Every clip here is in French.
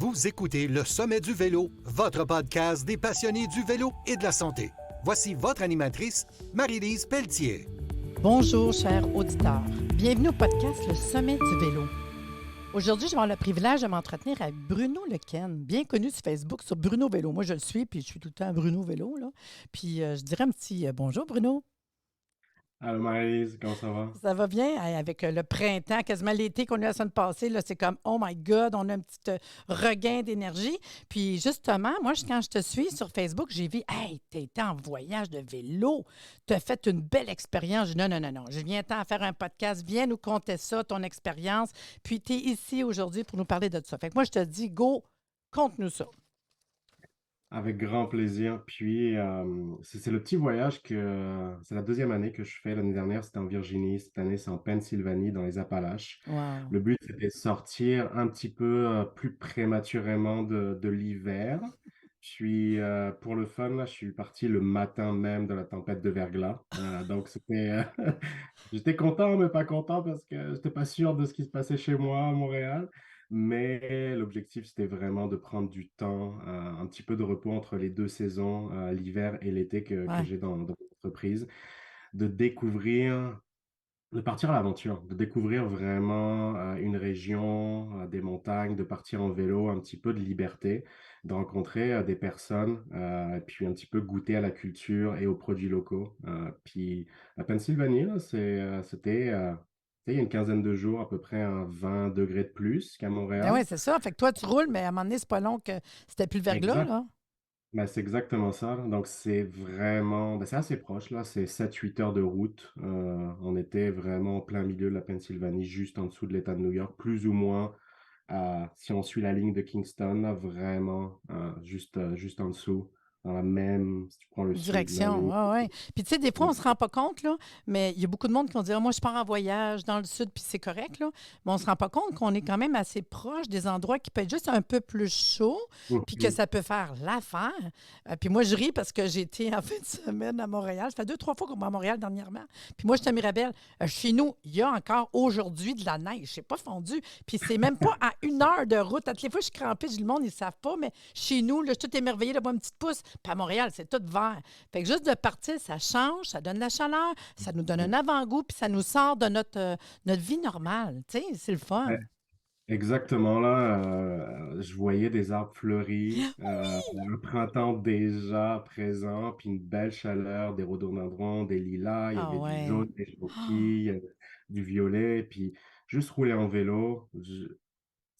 Vous écoutez Le Sommet du vélo, votre podcast des passionnés du vélo et de la santé. Voici votre animatrice, Marie-Lise Pelletier. Bonjour, chers auditeurs. Bienvenue au podcast Le Sommet du vélo. Aujourd'hui, je vais avoir le privilège de m'entretenir avec Bruno Lequen, bien connu sur Facebook, sur Bruno Vélo. Moi, je le suis, puis je suis tout le temps à Bruno Vélo, là. Puis, je dirais un petit bonjour, Bruno. Allô Maryse, comment ça va? Ça va bien? Hey, avec le printemps, quasiment l'été qu'on a eu la semaine passée, là, c'est comme, oh my God, on a un petit regain d'énergie. Puis justement, moi, quand je te suis sur Facebook, j'ai vu, hey, t'étais en voyage de vélo, t'as fait une belle expérience. Je dis, non, non, non, non, je viens t'en faire un podcast, viens nous conter ça, ton expérience. Puis t'es ici aujourd'hui pour nous parler de ça. Fait que moi, je te dis, go, conte-nous ça. Avec grand plaisir. Puis, c'est le petit voyage c'est la deuxième année que je fais. L'année dernière, c'était en Virginie. Cette année, c'est en Pennsylvanie, dans les Appalaches. Wow. Le but, c'était de sortir un petit peu plus prématurément de l'hiver. Puis, pour le fun, là, je suis parti le matin même de la tempête de verglas. Donc, j'étais content, mais pas content parce que j'étais pas sûr de ce qui se passait chez moi à Montréal. Mais l'objectif, c'était vraiment de prendre du temps, un petit peu de repos entre les deux saisons, l'hiver et l'été que Ouais. j'ai dans l'entreprise, de découvrir, de partir à l'aventure, de découvrir vraiment une région, des montagnes, de partir en vélo, un petit peu de liberté, de rencontrer des personnes, puis un petit peu goûter à la culture et aux produits locaux. Puis la Pennsylvanie, là, il y a une quinzaine de jours, à peu près un 20 degrés de plus qu'à Ben oui, Montréal. c'est ça. Fait que toi, tu roules, mais à un moment donné, c'est pas long que c'était plus le verglas, Exact. là. Ben, c'est exactement ça. Donc, c'est assez proche, là. C'est 7-8 heures de route. On était vraiment en plein milieu de la Pennsylvanie, juste en dessous de l'État de New York, plus ou moins, si on suit la ligne de Kingston, là, vraiment, juste en dessous, dans la même, si tu prends le sud, la Direction, ligne. oui, oui. Puis tu sais, des fois, on ne se rend pas compte, là, mais il y a beaucoup de monde qui vont dire, ah, moi, je pars en voyage dans le sud, puis c'est correct, là. Mais on ne se rend pas compte qu'on est quand même assez proche des endroits qui peuvent être juste un peu plus chauds, puis que Mhm. ça peut faire l'affaire. Puis moi, je ris parce que j'ai été en fin de semaine à Montréal. Ça fait 2, 3 fois qu'on va à Montréal dernièrement. Puis moi, je suis à Mirabel. Chez nous, il y a encore aujourd'hui de la neige. C'est pas fondu. Puis c'est même pas à 1 heure de route. À toutes les fois, je suis crampée, je dis, le monde, ils ne savent pas, mais chez nous, là, je suis tout émerveillée d'avoir une petite pousse. Puis à Montréal, c'est tout vert. Fait que juste de partir, ça change, ça donne de la chaleur, ça nous donne un avant-goût, puis ça nous sort de notre vie normale. Tu sais, c'est le fun. Ouais, exactement, là, je voyais des arbres fleuris, un printemps déjà présent, puis une belle chaleur, des rhododendrons, des lilas, il y Ah avait du ouais. jaune, des choquilles, du violet, puis juste rouler en vélo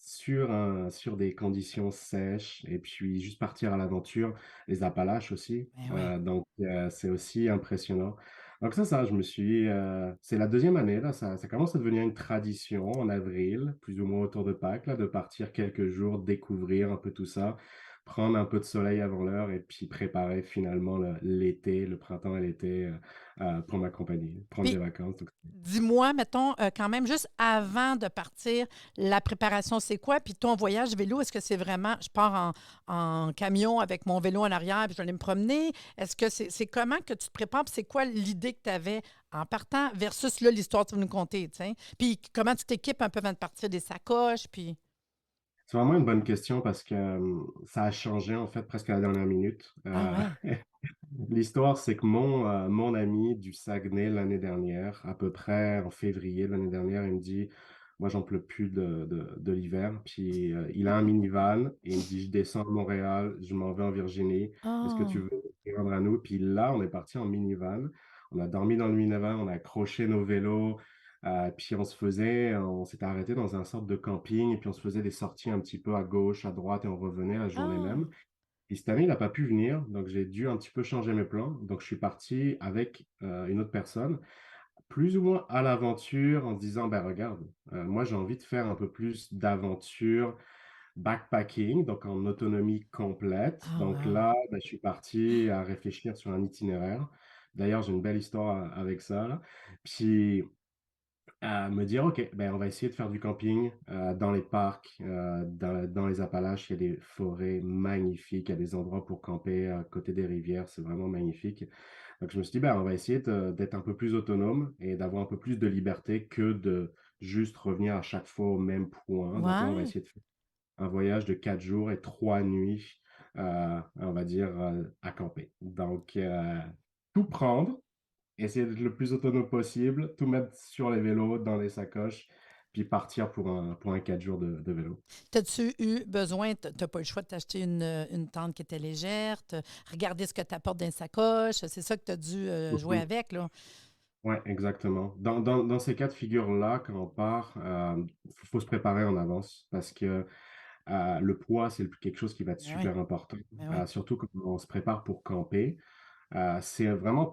sur des conditions sèches, et puis juste partir à l'aventure, les Appalaches aussi, Ben oui. donc c'est aussi impressionnant. Donc c'est la deuxième année, là, ça commence à devenir une tradition en avril, plus ou moins autour de Pâques, là, de partir quelques jours, découvrir un peu tout ça, prendre un peu de soleil avant l'heure et puis préparer finalement l'été, le printemps et l'été pour ma compagnie, prendre des Puis, vacances. Donc, dis-moi, mettons, quand même, juste avant de partir, la préparation, c'est quoi? Puis ton voyage vélo, est-ce que c'est vraiment, je pars en camion avec mon vélo en arrière, puis je vais aller me promener? Est-ce que c'est comment que tu te prépares? Puis c'est quoi l'idée que tu avais en partant versus là, l'histoire que tu vas nous conter, tu sais? Puis comment tu t'équipes un peu avant de partir, des sacoches, puis... c'est vraiment une bonne question parce que ça a changé en fait presque à la dernière minute. Ah ouais. L'histoire, c'est que mon ami du Saguenay l'année dernière, à peu près en février de l'année dernière, il me dit, moi j'en peux plus de l'hiver. Puis il a un minivan et il me dit, je descends à Montréal, je m'en vais en Virginie, est-ce que tu Ah. veux te rendre à nous? Puis là, on est parti en minivan, on a dormi dans le minivan, on a accroché nos vélos. Puis on s'était arrêté dans un sorte de camping et puis on se faisait des sorties un petit peu à gauche, à droite et on revenait la journée Ah. même. Puis cette année, il n'a pas pu venir, donc j'ai dû un petit peu changer mes plans. Donc je suis parti avec une autre personne, plus ou moins à l'aventure, en se disant, ben regarde, moi j'ai envie de faire un peu plus d'aventure backpacking, donc en autonomie complète. Ah, Donc wow. là, ben, je suis parti à réfléchir sur un itinéraire. D'ailleurs, j'ai une belle histoire avec ça, là. Puis à me dire, OK, ben, on va essayer de faire du camping dans les parcs, dans les Appalaches. Il y a des forêts magnifiques, il y a des endroits pour camper à côté des rivières, c'est vraiment magnifique. Donc, je me suis dit, ben, on va essayer d'être un peu plus autonome et d'avoir un peu plus de liberté que de juste revenir à chaque fois au même point. Donc là, on va Ouais. essayer de faire. un voyage de 4 jours et 3 nuits, on va dire, à camper. Donc, tout prendre, essayer d'être le plus autonome possible, tout mettre sur les vélos, dans les sacoches, puis partir pour un 4 jours de vélo. T'as-tu eu besoin, t'as pas eu le choix de t'acheter une tente qui était légère, regarder ce que tu apportes dans les sacoches, c'est ça que tu as dû jouer avec, là. Ouais, exactement. Dans ces cas de figure-là, quand on part, faut se préparer en avance parce que le poids, c'est quelque chose qui va être Ben oui, super important, ben oui, surtout quand on se prépare pour camper. C'est vraiment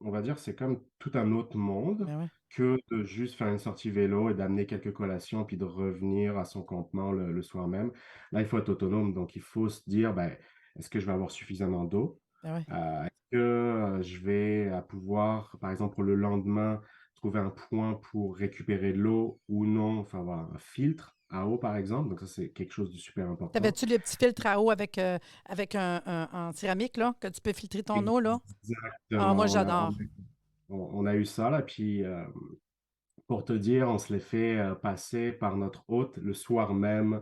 on va dire, c'est comme tout un autre monde ben oui. que de juste faire une sortie vélo et d'amener quelques collations puis de revenir à son campement le soir même. Là, il faut être autonome, donc il faut se dire, ben, est-ce que je vais avoir suffisamment d'eau? Ben oui. Est-ce que je vais pouvoir, par exemple, pour le lendemain, trouver un point pour récupérer de l'eau ou non, enfin avoir un filtre à eau, par exemple. Donc ça, c'est quelque chose de super important. T'avais-tu le petit filtre à eau avec en céramique, là, que tu peux filtrer ton eau, là? Ah, moi, Exactement. j'adore. On a eu ça, là, puis pour te dire, on se les fait passer par notre hôte le soir même.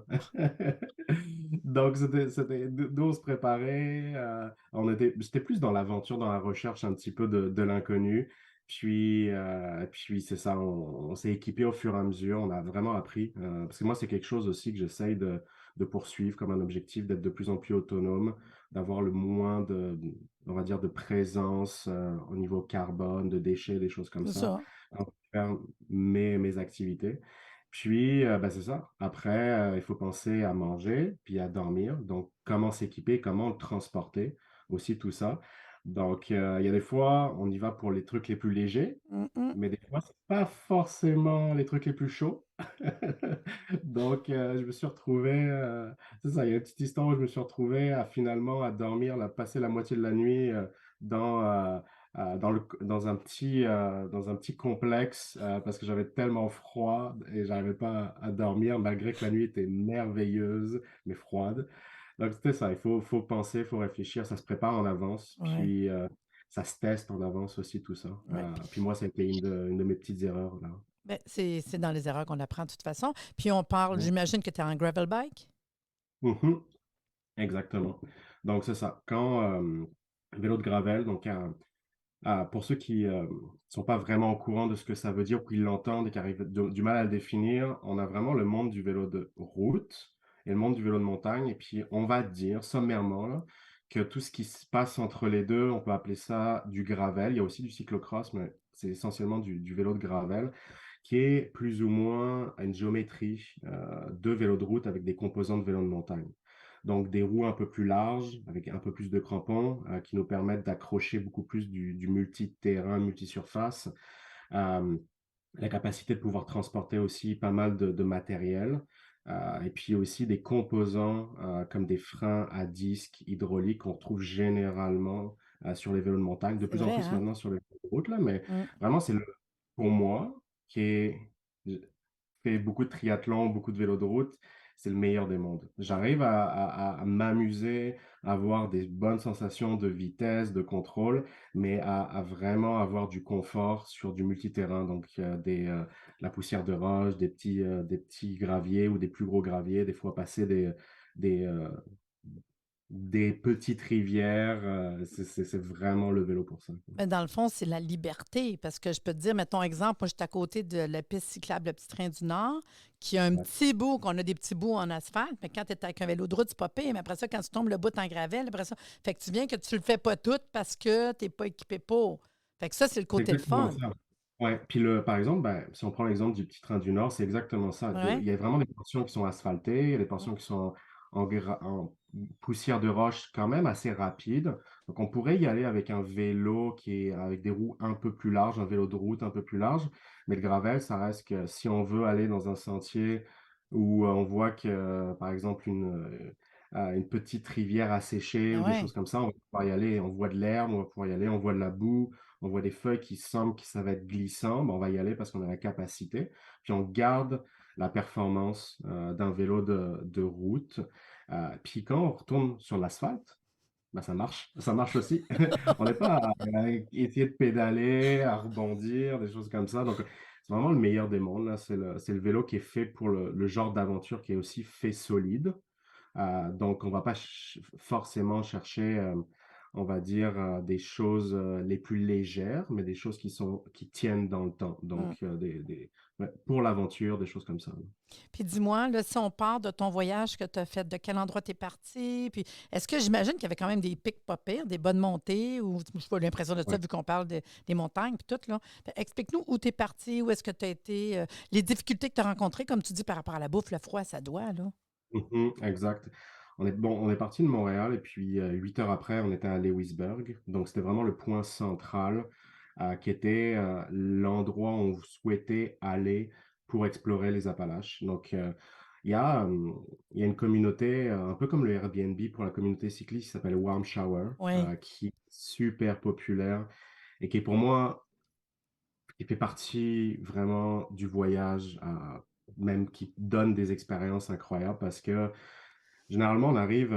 Donc, nous, on se préparait. C'était plus dans l'aventure, dans la recherche un petit peu de l'inconnu. Puis c'est ça, on s'est équipé au fur et à mesure. On a vraiment appris. Parce que moi, c'est quelque chose aussi que j'essaye de poursuivre comme un objectif, d'être de plus en plus autonome, d'avoir le moins on va dire, de présence au niveau carbone, de déchets, des choses comme C'est ça ça. faire mes activités. Puis, bah, c'est ça. Après, il faut penser à manger, puis à dormir. Donc, comment s'équiper, comment le transporter, aussi tout ça. Donc, il y a des fois, on y va pour les trucs les plus légers, Mm, mm. mais des fois, c'est pas forcément les trucs les plus chauds. Donc, je me suis retrouvé, c'est ça, il y a une petite histoire où je me suis retrouvé à finalement à dormir, à passer la moitié de la nuit dans, dans un petit complexe parce que j'avais tellement froid et j'arrivais pas à dormir malgré que la nuit était merveilleuse mais froide. Donc, c'était ça, faut penser, il faut réfléchir, ça se prépare en avance, Ouais, puis ça se teste en avance aussi, tout ça. ouais. Puis moi, ça a été une de mes petites erreurs, là. Ben, c'est dans les erreurs qu'on apprend de toute façon. Puis on parle, Ouais. j'imagine que tu es en gravel bike. Mhm. Exactement. Donc, c'est ça. Quand vélo de gravel, donc pour ceux qui sont pas vraiment au courant de ce que ça veut dire ou qui l'entendent et qui arrivent du mal à le définir, on a vraiment le monde du vélo de route et le monde du vélo de montagne. Et puis, on va dire sommairement là, que tout ce qui se passe entre les deux, on peut appeler ça du gravel. Il y a aussi du cyclocross, mais c'est essentiellement du vélo de gravel, qui est plus ou moins à une géométrie de vélo de route avec des composants de vélo de montagne. Donc des roues un peu plus larges, avec un peu plus de crampons, qui nous permettent d'accrocher beaucoup plus du multi-terrain, multi-surface. Euh, la capacité de pouvoir transporter aussi pas mal de matériel. Et puis aussi des composants comme des freins à disque hydrauliques qu'on retrouve généralement sur les vélos de montagne, de C'est plus en vrai, plus hein? maintenant sur les vélos de route, là, mais Mm. vraiment, pour moi, qui fait beaucoup de triathlon, beaucoup de vélo de route, c'est le meilleur des mondes. J'arrive à m'amuser, à avoir des bonnes sensations de vitesse, de contrôle, mais à vraiment avoir du confort sur du multiterrain, donc la poussière de roche, des petits graviers ou des plus gros graviers, des fois passer des, euh, des petites rivières, c'est vraiment le vélo pour ça, quoi. Mais dans le fond, c'est la liberté. Parce que je peux te dire, mettons exemple, moi, je suis à côté de la piste cyclable, le petit train du Nord, qui a un Ouais. petit bout, qu'on a des petits bouts en asphalte, mais quand tu es avec un vélo de route, c'est pas pire. Mais après ça, quand tu tombes le bout en gravel, après ça, fait que tu viens que tu le fais pas tout parce que tu n'es pas équipé pour. Fait que ça, c'est le C'est côté le exactement fun. ça. Ouais, puis par exemple, ben, si on prend l'exemple du petit train du Nord, c'est exactement ça. Ouais. Il y a vraiment des portions qui sont asphaltées, il y a des portions qui sont en poussière de roche quand même assez rapide. Donc on pourrait y aller avec un vélo qui est avec des roues un peu plus larges, un vélo de route un peu plus large. Mais le gravel, ça reste que si on veut aller dans un sentier où on voit que, par exemple, une petite rivière asséchée Ah ou des ouais. choses comme ça, on va pouvoir y aller, on voit de l'herbe, on va pouvoir y aller, on voit de la boue, on voit des feuilles qui semblent que ça va être glissant, ben, on va y aller parce qu'on a la capacité. Puis on garde la performance d'un vélo de route. Puis quand on retourne sur l'asphalte, bah, ça marche aussi. On n'est pas à essayer de pédaler, à rebondir, des choses comme ça. Donc, c'est vraiment le meilleur des mondes, là. C'est le vélo qui est fait pour le genre d'aventure qui est aussi fait solide. Donc on va pas forcément chercher, on va dire, des choses, les plus légères, mais des choses qui tiennent dans le temps. Mmh. Donc, des ouais, pour l'aventure, des choses comme ça. Puis dis-moi, là, si on part de ton voyage que tu as fait, de quel endroit tu es parti? Puis est-ce que j'imagine qu'il y avait quand même des pics pas pires, des bonnes montées, ou je pas l'impression de ça Ouais. vu qu'on parle des montagnes puis tout, là. Fait, explique-nous où tu es parti, où est-ce que tu as été, les difficultés que tu as rencontrées, comme tu dis, par rapport à la bouffe, le froid, ça doit, là. Exact. On est parti de Montréal et puis, 8 heures après, on était à Lewisburg. Donc c'était vraiment le point central, qui était, l'endroit où on souhaitait aller pour explorer les Appalaches. Donc, il y a, il y a une communauté, un peu comme le Airbnb pour la communauté cycliste qui s'appelle Warm Shower, Oui. qui est super populaire et qui est pour moi qui fait partie vraiment du voyage, même qui donne des expériences incroyables parce que généralement, on arrive,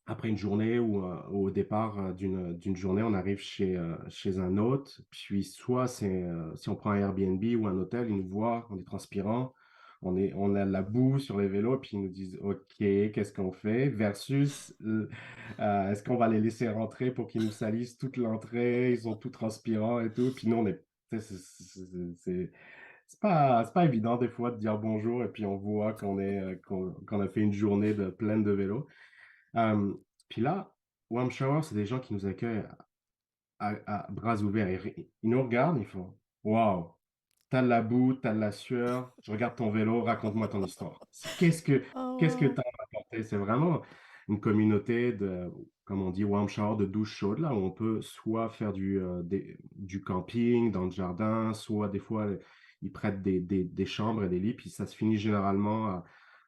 après une journée ou, au départ, d'une journée, on arrive chez un hôte, puis soit si on prend un Airbnb ou un hôtel, ils nous voient, on est transpirant, on a la boue sur les vélos, puis ils nous disent: «OK, qu'est-ce qu'on fait?» versus, est-ce qu'on va les laisser rentrer pour qu'ils nous salissent toute l'entrée? Ils sont tout transpirants et tout, puis nous, on est tu sais, c'est pas évident des fois de dire bonjour et puis on voit qu'on a fait une journée pleine de vélo. Hem, Puis là, Warm Shower, c'est des gens qui nous accueillent à bras ouverts. Ils nous regardent, ils font: «Waouh, tu as de la boue, tu as de la sueur, je regarde ton vélo, raconte-moi ton histoire. Qu'est-ce que Oh, tu as à raconter?» C'est vraiment une communauté de, comme on dit, warm shower, de douche chaude, là, où on peut soit faire du camping dans le jardin, soit des fois, ils prêtent des chambres et des lits, puis ça se finit généralement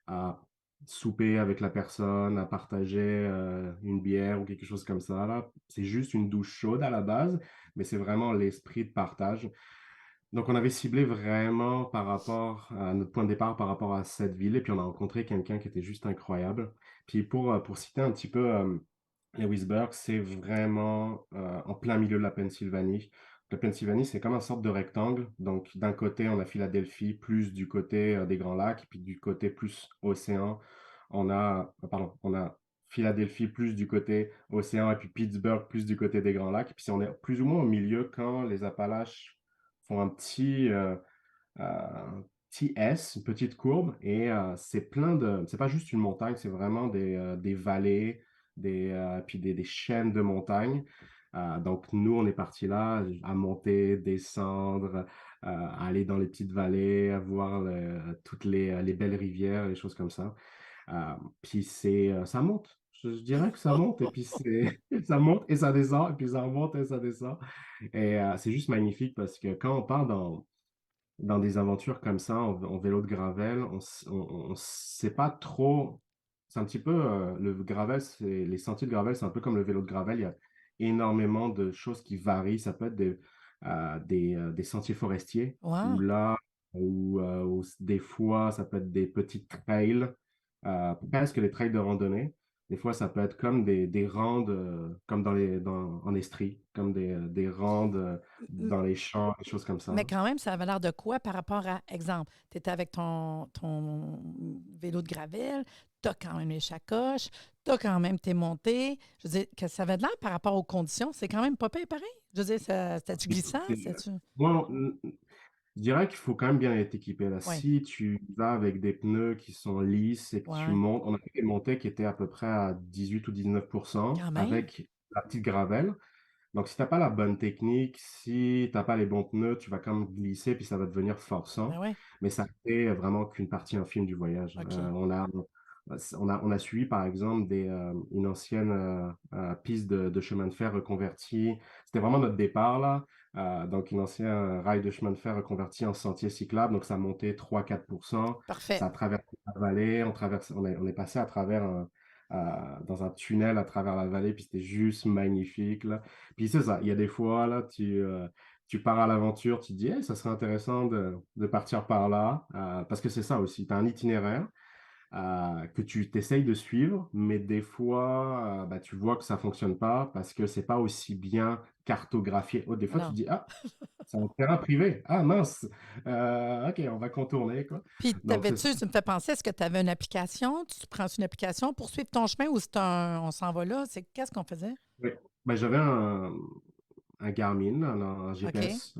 à souper avec la personne, à partager, une bière ou quelque chose comme ça, là. C'est juste une douche chaude à la base, mais c'est vraiment l'esprit de partage. Donc, on avait ciblé vraiment par rapport à notre point de départ, par rapport à cette ville et puis on a rencontré quelqu'un qui était juste incroyable. Puis pour citer un petit peu, Lewisburg, c'est vraiment, en plein milieu de la Pennsylvanie. La Pennsylvanie, c'est comme un sorte de rectangle. Donc, d'un côté, on a Philadelphie, plus du côté, des Grands Lacs, puis du côté plus océan, on a Philadelphie plus du côté océan et puis Pittsburgh plus du côté des Grands Lacs. Puis on est plus ou moins au milieu quand les Appalaches font un petit S, une petite courbe et c'est pas juste une montagne, c'est vraiment des vallées, puis des chaînes de montagnes. Donc nous, on est partis là à monter, descendre, aller dans les petites vallées, à voir toutes les belles rivières, les choses comme ça. Puis ça monte. Je dirais que ça monte et puis ça monte et ça descend et puis ça remonte et ça descend et c'est juste magnifique parce que quand on part dans des aventures comme ça en vélo de gravel, on sait pas trop. C'est un petit peu, le gravel, les sentiers de gravel, c'est un peu comme le vélo de gravel. Il y a énormément de choses qui varient. Ça peut être des sentiers forestiers wow. où là, où des fois, ça peut être des petits trails, presque des trails de randonnée. Des fois, ça peut être comme des randes, comme en Estrie, comme des randes, dans les champs, des choses comme Mais ça. quand même, ça avait l'air de quoi par rapport à, exemple, tu étais avec ton vélo de gravel, tu as quand même les sacoches, tu as quand même tes montées. Je veux dire, que ça avait de l'air par rapport aux conditions. C'est quand même pas pire pareil. Je veux dire, c'était-tu glissant? C'était-tu... Moi, je dirais qu'il faut quand même bien être équipé là. Oui, Si tu vas avec des pneus qui sont lisses et que tu ouais, montes, on a fait des montées qui étaient à peu près à 18 ou 19% quand même. avec la petite gravelle. Donc, si tu as pas la bonne technique, si tu as pas les bons pneus, tu vas quand même glisser puis ça va devenir Ben forçant. oui, Mais ça fait vraiment qu'une partie infime du voyage. OK. On a suivi par exemple une ancienne piste de chemin de fer reconvertie. C'était vraiment notre départ là. Donc, une ancienne rail de chemin de fer reconverti en sentier cyclable. Donc, ça montait 3-4%. Parfait. Ça a traversé la vallée. On est passé à travers dans un tunnel à travers la vallée. Puis c'était juste magnifique là. Puis c'est ça, il y a des fois, là, tu pars à l'aventure, tu te dis: «Hey, ça serait intéressant de partir par là», parce que c'est ça aussi, tu as un itinéraire, que tu t'essayes de suivre, mais des fois, bah, tu vois que ça fonctionne pas parce que c'est pas aussi bien cartographié. Oh, des fois, tu Non. dis: «Ah, c'est un terrain privé. Ah mince, OK, on va contourner, quoi». Puis, Donc c'est tu me fais penser, est-ce que tu avais une application? Tu prends une application pour suivre ton chemin ou c'est on s'en va là? Qu'est-ce qu'on faisait? oui, bah, j'avais un Garmin, un OK, GPS,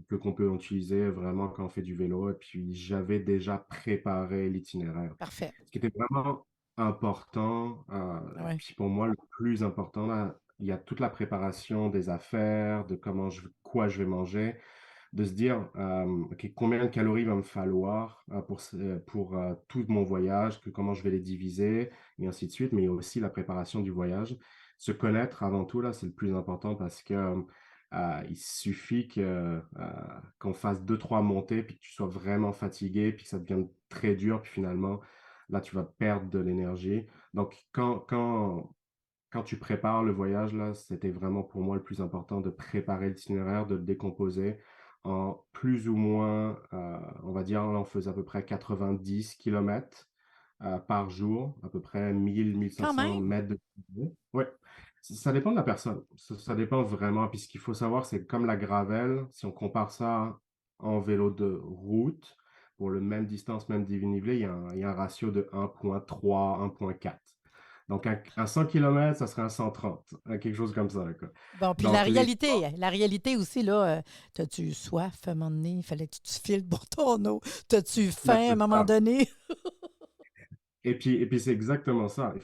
que qu'on peut utiliser vraiment quand on fait du vélo et puis j'avais déjà préparé l'itinéraire. parfait. Ce qui était vraiment important, Oui, puis pour moi le plus important là, il y a toute la préparation des affaires, de quoi je vais manger, de se dire, OK, combien de calories va me falloir, pour tout mon voyage, comment je vais les diviser et ainsi de suite, mais il y a aussi la préparation du voyage. Se connaître avant tout là, c'est le plus important parce que, il suffit qu'on fasse deux trois montées, puis que tu sois vraiment fatigué, puis que ça devienne très dur, puis finalement, là, tu vas perdre de l'énergie. Donc quand tu prépares le voyage, là, c'était vraiment pour moi le plus important de préparer l'itinéraire, de le décomposer en plus ou moins, on va dire, là, on faisait à peu près 90 kilomètres par jour, à peu près 1 000 quand 1 500 même. mètres de pédale. Ouais, ça dépend de la personne. Ça dépend vraiment. Puis ce qu'il faut savoir, c'est comme la gravelle, si on compare ça en vélo de route, pour le même distance, même dénivelé, il y a un ratio de 1,3, 1,4. Donc, un 100 kilomètres, ça serait un 130, quelque chose comme ça, quoi. Bon, puis Donc, les la réalité aussi, là, t'as-tu soif à un moment donné? Il fallait que tu te files pour ton eau. T'as-tu ben, faim à un c'est moment ça. donné? Et puis c'est exactement ça.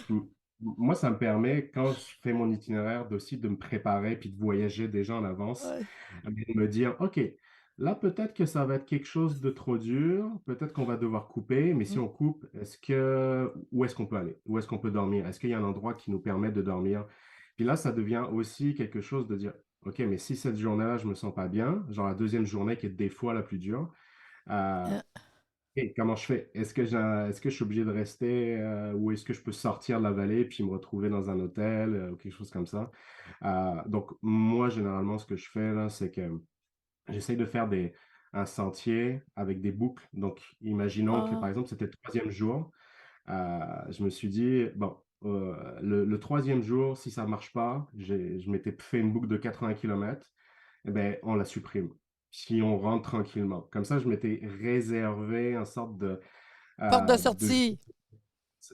M moi, ça me permet, quand je fais mon itinéraire, d'aussi de me préparer puis de voyager déjà en avance, Ouais. de me dire: «OK, là, peut-être que ça va être quelque chose de trop dur, peut-être qu'on va devoir couper, mais si Mm. on coupe, où est-ce qu'on peut aller? Où est-ce qu'on peut dormir? Est-ce qu'il y a un endroit qui nous permet de dormir?» Puis là, ça devient aussi quelque chose de dire: «OK, mais si cette journée-là, je me sens pas bien», genre la deuxième journée qui est des fois la plus dure, heu Euh, et comment je fais? Est-ce que je suis obligé de rester, ou est-ce que je peux sortir de la vallée puis me retrouver dans un hôtel, ou quelque chose comme ça? Donc moi, généralement, ce que je fais là, c'est que j'essaye de faire un sentier avec des boucles. Donc imaginons que, par Ah, exemple, c'était le 3e jour, je me suis dit: «Bon, le 3e jour, si ça marche pas», je m'étais fait une boucle de 80 kilomètres, eh beh, on la supprime. Si on rentre tranquillement. Comme ça, je m'étais réservé une sorte porte de de sortie.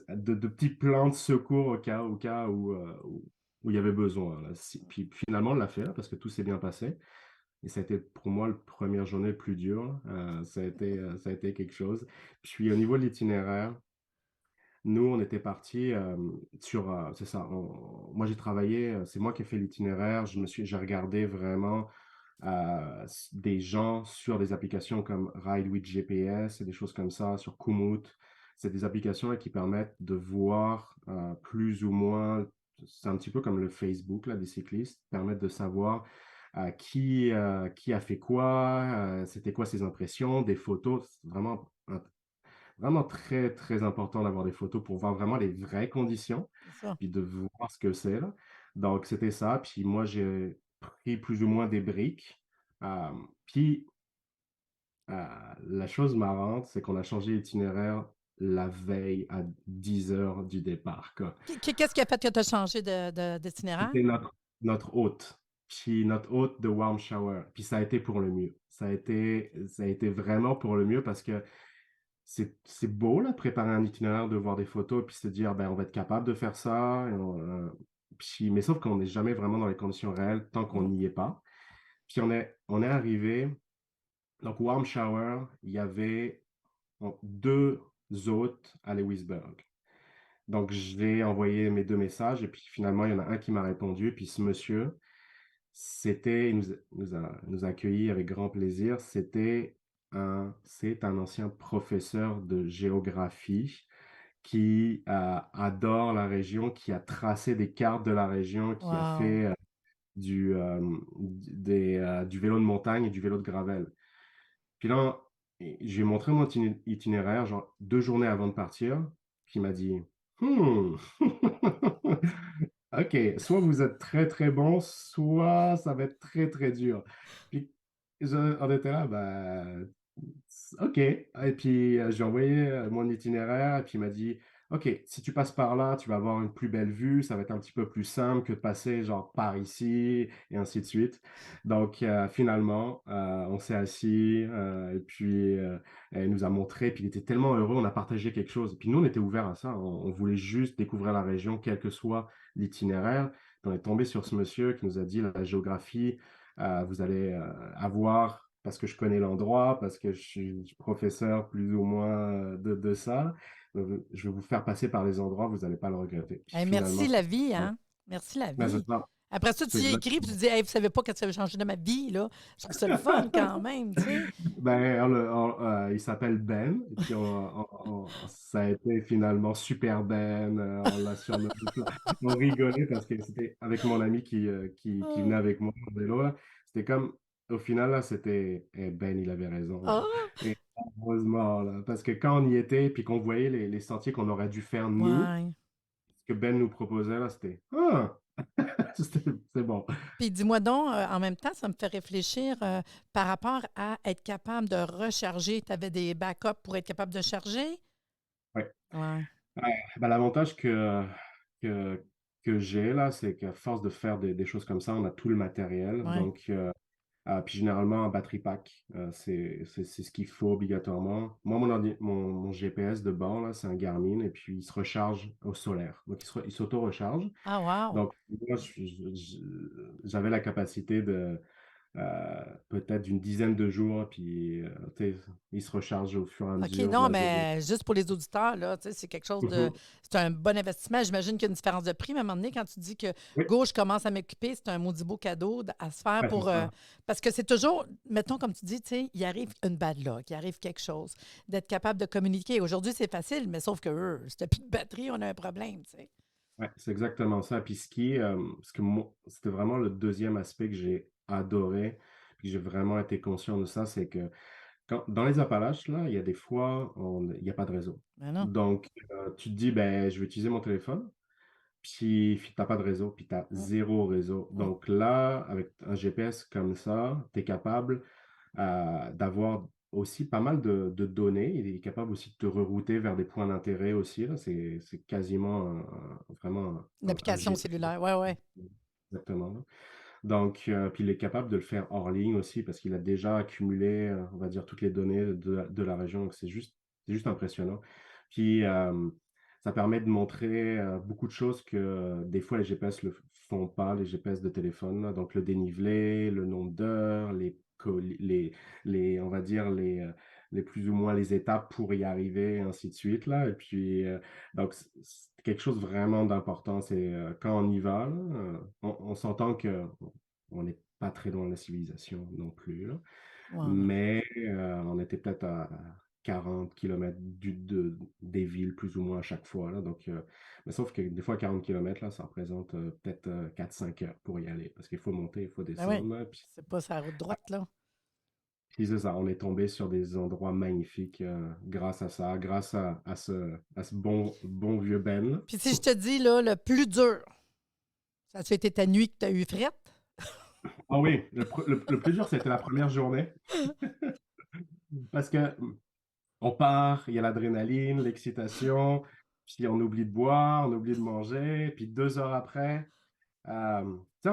de petits plans de secours au cas où il y avait besoin, là. Puis finalement, on l'a fait, là, parce que tout s'est bien passé et ça a été pour moi la première journée le plus dur, ça a été quelque chose. Puis au niveau de l'itinéraire, nous, on était partis, c'est ça, moi j'ai travaillé, c'est moi qui ai fait l'itinéraire, j'ai regardé vraiment, des gens sur des applications comme Ride with GPS et des choses comme ça, sur Komoot. C'est des applications là, qui permettent de voir, plus ou moins, c'est un petit peu comme le Facebook là, des cyclistes, permettent de savoir, qui a fait quoi, c'était quoi ses impressions, des photos. C'est vraiment très, très important d'avoir des photos pour voir vraiment les vraies conditions, C'est ça. puis de voir ce que c'est là. Donc c'était ça, puis moi j'ai pris plus ou moins des briques, puis, la chose marrante, c'est qu'on a changé l'itinéraire la veille à 10 heures du départ, quoi. Qu'est-ce qui a fait que tu as changé d'itinéraire? C'était notre hôte, puis notre hôte de warm shower, puis ça a été pour le mieux. Ça a été vraiment pour le mieux parce que c'est beau là, de préparer un itinéraire, de voir des photos, puis se dire: «Ben, on va être capable de faire ça», mais sauf qu'on n'est jamais vraiment dans les conditions réelles tant qu'on Mm. n'y est pas. Puis on est arrivé, donc warm shower, il y avait 2 hôtes à Lewisburg. Donc j'ai envoyé mes 2 messages et puis finalement, il y en a un qui m'a répondu, puis ce monsieur, il nous a accueillis avec grand plaisir. C'est un ancien professeur de géographie qui, adore la région, qui a tracé des cartes de la région, qui a Wow. fait, du vélo de montagne et du vélo de gravel. Puis là, je lui ai montré mon itinéraire, genre 2 journées avant de partir, puis il m'a dit: «Mmh, OK, soit vous êtes très, très bon, soit ça va être très, très dur». Puis on était là, bah OK. Et puis, j'ai envoyé mon itinéraire et puis il m'a dit, OK, si tu passes par là, tu vas avoir une plus belle vue, ça va être un petit peu plus simple que de passer genre par ici et ainsi de suite. Donc, finalement, on s'est assis et puis elle nous a montré, puis il était tellement heureux, on a partagé quelque chose. Et puis nous, on était ouverts à ça, on voulait juste découvrir la région, quel que soit l'itinéraire. Puis on est tombé sur ce monsieur qui nous a dit la géographie, vous allez avoir, parce que je connais l'endroit, parce que je suis professeur plus ou moins de ça, je vais vous faire passer par les endroits, vous n'allez pas le regretter. Puis Hey, finalement, merci la c'est vie, ouais, hein? Merci la ben, c'est vie. ça. Après ça, tu C'est y écris puis tu exactement. dis, hey, vous savez pas qu'est-ce que ça a changé de ma vie, là. Je trouve ça le fun quand même, tu sais. Ben, il s'appelle Ben, et puis ça a été finalement Super Ben, on l'a surnommé. On rigolait parce que c'était avec mon ami qui venait Ah. avec moi en vélo, là. C'était comme, au final, là, c'était Ben, il avait raison, là. Ah! Et heureusement, là, parce que quand on y était, puis qu'on voyait les sentiers qu'on aurait dû faire nous, Ouais. ce que Ben nous proposait, là, c'était, ah, c'est bon. Puis dis-moi donc, en même temps, ça me fait réfléchir par rapport à être capable de recharger. Tu avais des backups pour être capable de charger? Ouais. Ouais, Ouais, bah, l'avantage que, que j'ai là, c'est qu'à force de faire des choses comme ça, on a tout le matériel. ouais. Donc, puis généralement, un battery pack, c'est ce qu'il faut obligatoirement. Moi, mon GPS de bord, là, c'est un Garmin et puis il se recharge au solaire. Donc, il s'auto-recharge. Ah, wow! Donc, moi, j'avais la capacité peut-être d'une dizaine de jours, puis tu sais, il se recharge au fur et à OK, mesure de non, la journée. mais juste pour les auditeurs, là, tu sais, c'est quelque chose de. Mhm. C'est un bon investissement. J'imagine qu'il y a une différence de prix, mais à un moment donné, quand tu dis que Oui, gauche commence à m'occuper, c'est un maudit beau cadeau à se faire ouais, c'est pour. ça. Parce que c'est toujours, mettons, comme tu dis, tu sais, il arrive une bad luck, il arrive quelque chose, d'être capable de communiquer. Aujourd'hui, c'est facile, mais sauf que, si t'as plus de batterie, on a un problème, tu sais. Ouais, c'est exactement ça. Puis ce que moi, c'était vraiment le deuxième aspect que j'ai adoré, puis j'ai vraiment été conscient de ça, c'est que dans les Appalaches, là, il y a des fois, il n'y a pas de réseau. Mais non. Donc, tu te dis, ben, je vais utiliser mon téléphone, puis tu n'as pas de réseau, puis tu as Mm, zéro réseau. mm. Donc là, avec un GPS comme ça, tu es capable d'avoir aussi pas mal de données. Il est capable aussi de te rerouter vers des points d'intérêt aussi. Là. C'est quasiment vraiment Une un application GPS. cellulaire, ouais, ouais. Exactement. Là. Donc, puis il est capable de le faire hors ligne aussi parce qu'il a déjà accumulé, on va dire, toutes les données de la région. Donc, c'est juste impressionnant. Puis, ça permet de montrer beaucoup de choses que des fois les GPS ne le font pas, les GPS de téléphone. Là. Donc, le dénivelé, le nombre d'heures, on va dire, les plus ou moins les étapes pour y arriver, et ainsi de suite. Là. Et puis, donc, c'est quelque chose vraiment d'important. C'est quand on y va, là, on s'entend que on n'est pas très loin de la civilisation non plus, là. Ouais, non. Mais on était peut-être à 40 km des villes, plus ou moins à chaque fois. Là. Donc, mais sauf que des fois, 40 km, là, ça représente peut-être 4-5 heures pour y aller. Parce qu'il faut monter, il faut Ben oui, descendre. Là, c'est pas sa route droite, là. puis c'est ça, on est tombé sur des endroits magnifiques grâce à ça, grâce à ce bon vieux Ben. Là. Puis si je te dis, là, le plus dur, ça a été ta nuit que tu as eu frette? Ah oui, le plus dur, c'était la première journée. Parce que on part, il y a l'adrénaline, l'excitation, puis on oublie de boire, on oublie de manger, puis 2 heures après, tu sais,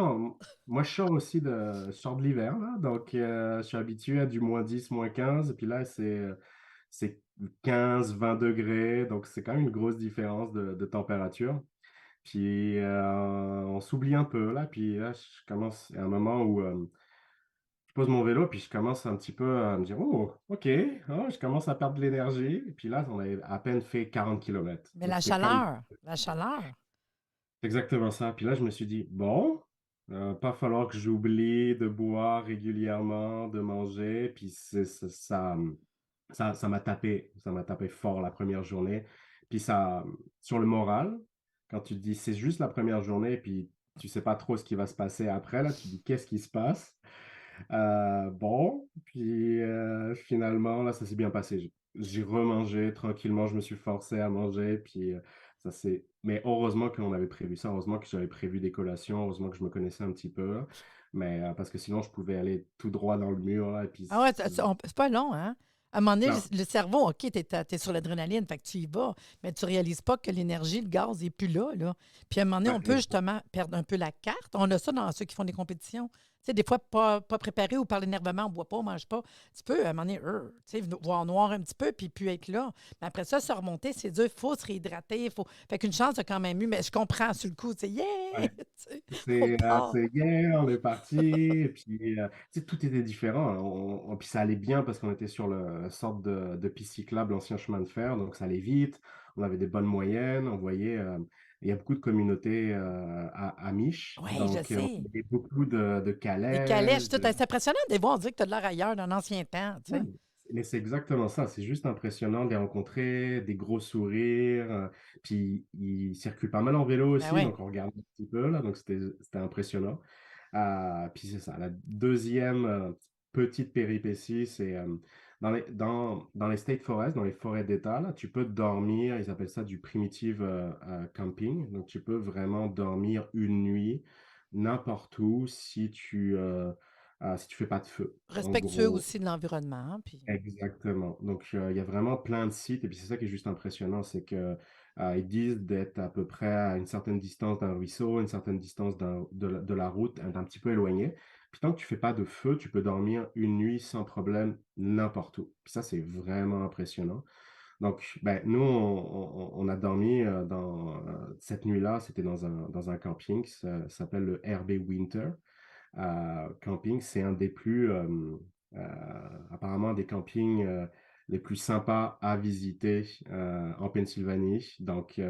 moi je sors de l'hiver, là, donc je suis habitué à du -10, -15, et puis là c'est 15-20 degrés, donc c'est quand même une grosse différence de température. Puis on s'oublie un peu là, puis là je commence, il y a un moment où je pose mon vélo, puis je commence un petit peu à me dire, oh, ok, oh, je commence à perdre de l'énergie. Et puis là, on avait à peine fait 40 kilomètres. Mais Donc c'était comme la chaleur. exactement ça. Puis là, je me suis dit, bon, pas falloir que j'oublie de boire régulièrement, de manger. Puis ça m'a tapé fort la première journée. Puis ça, sur le moral, quand tu te dis, c'est juste la première journée, puis tu sais pas trop ce qui va se passer après, là, tu te dis, qu'est-ce qui se passe? Bon, puis finalement, là, ça s'est bien passé. J'ai remangé tranquillement, je me suis forcé à manger, puis ça s'est... Mais heureusement qu'on avait prévu ça, heureusement que j'avais prévu des collations, heureusement que je me connaissais un petit peu, là. Mais parce que sinon, je pouvais aller tout droit dans le mur, là, et puis Ah ouais, c'est pas long, hein? À un moment donné, Non. le cerveau, OK, t'es sur l'adrénaline, fait que tu y vas, mais tu réalises pas que l'énergie, le gaz n'est plus là, là. Puis à un moment donné, Ouais, on peut justement perdre un peu la carte. On a ça dans ceux qui font des compétitions. Tu sais, des fois, pas préparé ou par l'énervement, on ne boit pas, on ne mange pas. Tu peux, à un moment donné, tu sais, voir noir un petit peu, puis être là. Mais après ça, se remonter, c'est dur. Il faut se réhydrater. Faut... Fait qu'une chance, a quand même eu, mais je comprends sur le coup, tu sais, yeah! ouais. Tu sais, on part. C'est hier, on est parti, et puis tu sais, tout était différent, hein. Puis ça allait bien parce qu'on était sur la sorte de piste cyclable, l'ancien chemin de fer, donc ça allait vite, on avait des bonnes moyennes, on voyait, il y a beaucoup de communautés Amish, Oui, je donc on sais. avait beaucoup de Les calèches, calèches, tout. C'est impressionnant de les voir. On dirait que tu as de l'air ailleurs d'un ancien temps, tu ouais, sais. mais c'est exactement ça, c'est juste impressionnant de les rencontrer, des gros sourires, puis ils circulent pas mal en vélo Ben aussi, oui. donc on regarde un petit peu là, donc c'était impressionnant. Puis c'est ça, la deuxième petite péripétie, c'est dans les state forests, dans les forêts d'État, là, tu peux dormir, ils appellent ça du primitive camping, donc tu peux vraiment dormir une nuit n'importe où si tu fais pas de feu, en Respectueux gros. aussi de l'environnement. Puis... Exactement. Donc, il y a vraiment plein de sites, et puis c'est ça qui est juste impressionnant, c'est que ils disent d'être à peu près à une certaine distance d'un ruisseau, une certaine distance de la route, d'un petit peu éloigné. Puis tant que tu fais pas de feu, tu peux dormir une nuit sans problème n'importe où. Puis ça, c'est vraiment impressionnant. Donc, ben, nous, on a dormi cette nuit-là, c'était dans un camping, ça s'appelle le RB Winter camping. C'est un des plus, apparemment, un des campings les plus sympas à visiter en Pennsylvanie. Donc,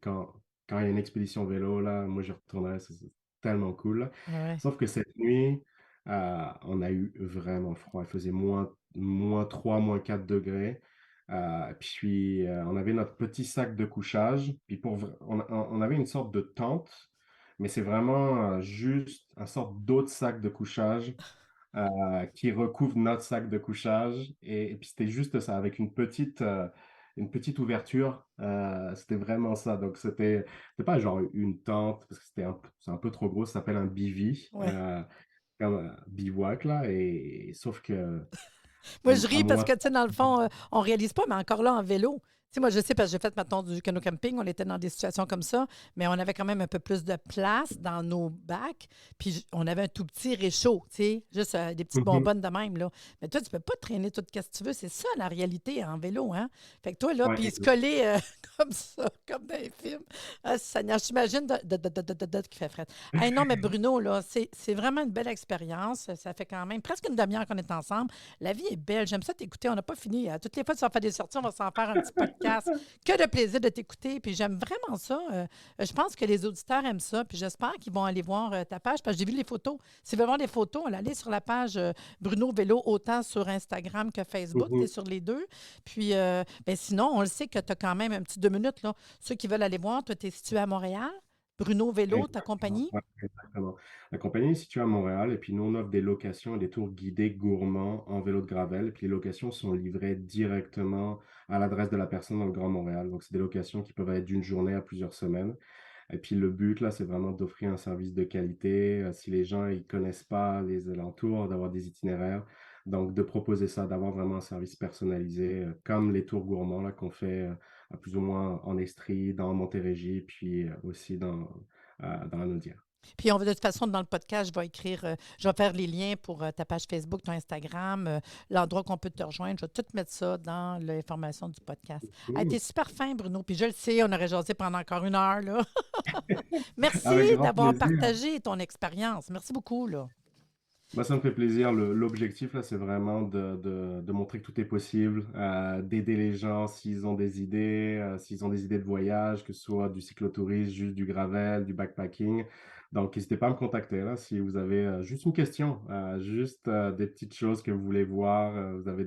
quand il y a une expédition vélo, là, moi, je retournerais, c'est tellement cool. Ouais. Sauf que cette nuit, on a eu vraiment froid. Il faisait moins 3 -4 degrés. Puis, on avait notre petit sac de couchage. Puis, on avait une sorte de tente, mais c'est vraiment juste un sorte d'autre sac de couchage qui recouvre notre sac de couchage. Et puis c'était juste ça, avec une petite ouverture. C'était vraiment ça. Donc c'était pas genre une tente, parce que c'est un peu trop gros. Ça s'appelle un bivy, Ouais. comme un bivouac là. Et sauf que Moi, je à ris parce moi, que, tu sais, dans le fond, on réalise pas, mais encore là, en vélo. Tu sais, moi, je sais parce que j'ai fait, maintenant du canot camping, on était dans des situations comme ça, mais on avait quand même un peu plus de place dans nos bacs, puis on avait un tout petit réchaud, tu sais, juste des petites bonbonnes de même, là. Mais toi, tu peux pas traîner tout ce que tu veux, c'est ça, la réalité en vélo, hein? Fait que toi, là, ouais, puis se coller comme ça, comme dans les films. Ah, Seigneur, je t'imagine qui fait fret. Hey, non, mais Bruno, là, c'est vraiment une belle expérience. Ça fait quand même presque une demi-heure qu'on est ensemble. La vie est belle. J'aime ça t'écouter. On n'a pas fini. Toutes les fois que tu vas faire des sorties, on va s'en faire un petit podcast. Que de plaisir de t'écouter. Puis j'aime vraiment ça. Je pense que les auditeurs aiment ça. Puis j'espère qu'ils vont aller voir ta page parce que j'ai vu les photos. S'ils veulent voir les photos, on va aller sur la page Bruno Vélo, autant sur Instagram que Facebook. Tu es sur les deux. Puis ben sinon, on le sait que tu as quand même un petit 2 minutes. Là. Ceux qui veulent aller voir, toi, tu es situé à Montréal. Bruno Vélo, ta Exactement, compagnie. ouais, exactement. La compagnie est située à Montréal, et puis nous, on offre des locations et des tours guidés gourmands en vélo de gravel. Et puis les locations sont livrées directement à l'adresse de la personne dans le Grand Montréal. Donc, c'est des locations qui peuvent être d'une journée à plusieurs semaines. Et puis le but, là, c'est vraiment d'offrir un service de qualité. Si les gens ils connaissent pas les alentours, d'avoir des itinéraires. Donc, de proposer ça, d'avoir vraiment un service personnalisé, comme les tours gourmands là, qu'on fait plus ou moins en Estrie, dans Montérégie, puis aussi dans la Naudière. Puis on va de toute façon, dans le podcast, je vais écrire, je vais faire les liens pour ta page Facebook, ton Instagram, l'endroit qu'on peut te rejoindre. Je vais tout mettre ça dans l'information du podcast. Hey, Mmh. t'es super fin, Bruno. Puis je le sais, on aurait jasé pendant encore 1 heure, là. Avec Merci grand d'avoir plaisir. partagé ton expérience. Merci beaucoup, là. Moi, ça me fait plaisir. L'objectif, là, c'est vraiment de montrer que tout est possible, d'aider les gens s'ils ont des idées de voyage, que ce soit du cyclotourisme, juste du gravel, du backpacking. Donc, n'hésitez pas à me contacter, là, si vous avez juste une question, juste des petites choses que vous voulez voir, vous avez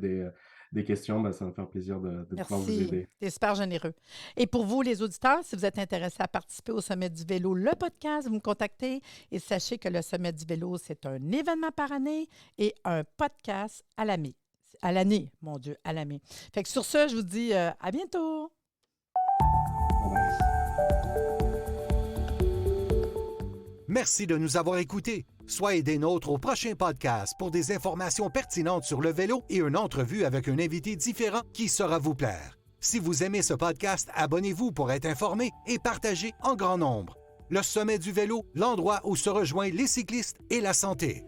des questions, ben, ça va me faire plaisir de pouvoir vous Merci. aider. Tu es super généreux. Et pour vous, les auditeurs, si vous êtes intéressés à participer au Sommet du vélo, le podcast, vous me contactez et sachez que le Sommet du vélo, c'est un événement par année et un podcast à l'année. À l'année, mon Dieu, à l'année. Fait que sur ce, je vous dis à bientôt. Bye bye. Merci de nous avoir écoutés. Soyez des nôtres au prochain podcast pour des informations pertinentes sur le vélo et une entrevue avec un invité différent qui saura vous plaire. Si vous aimez ce podcast, abonnez-vous pour être informé et partagez en grand nombre. Le Sommet du vélo, l'endroit où se rejoignent les cyclistes et la santé.